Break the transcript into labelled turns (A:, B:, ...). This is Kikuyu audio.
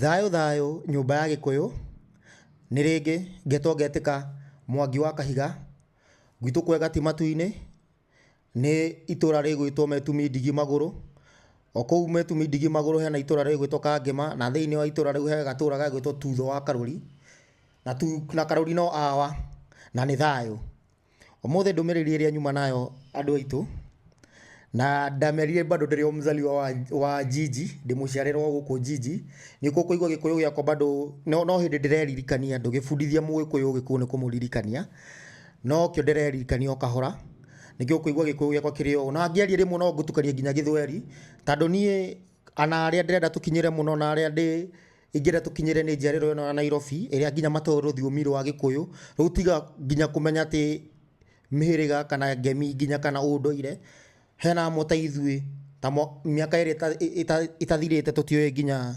A: Thayũ thayũ nyũmba ya Gĩkũyũ nĩ rĩngĩ ngetwo ngetĩka Mwangi wa Kahiga gwitũ kwega ti matu-inĩ nĩ itũra rĩgwĩtwo Metumi Ndigi Magũrũ. O kũu Metumi Ndigi Magũrũ hena itũra rĩgwĩtwo Kangema, na thĩinĩ wa itũra rĩu he gatũra gagwĩtwo Tutho wa Karũri, na Karũri no awa na nĩ thayũ. Ũmũthĩ ndũmĩrĩri ĩrĩa nyuma nayo andũ aitũ, na ndamerire bado ndĩrĩ o mzaliwa wa Jiji, ndĩ mũciarĩrwo gũkũ Jiji, nĩ kũigua Gĩkũyũ gĩakwa bado no hĩndĩ ndĩreririkania, ndũgĩbundithia Mũgĩkũyũ Ũgĩkũyũ nĩ kũmũririkania, no kĩo ndĩreririkania o kahora, nĩkĩo kũigua Gĩkũyũ gĩakwa kĩrĩ o. Na ngĩaria rĩmwe no ngũtukania nginya Gĩthweri, tondũ niĩ ana arĩa ndĩrenda tũkinyĩre mũno na arĩa ingĩenda tũkinyĩre nĩ njiarĩro ĩno ya Nairobi ĩrĩa nginya matoĩ rũthiomi rwa Gĩkũyũ, rĩu tiga nginya kũmenya atĩ mĩhĩrĩga kana ngemi nginya kana ũndũire, hena amwe ta ithuĩ ta mĩaka ĩrĩa ĩtathirĩte tũtiũĩ nginya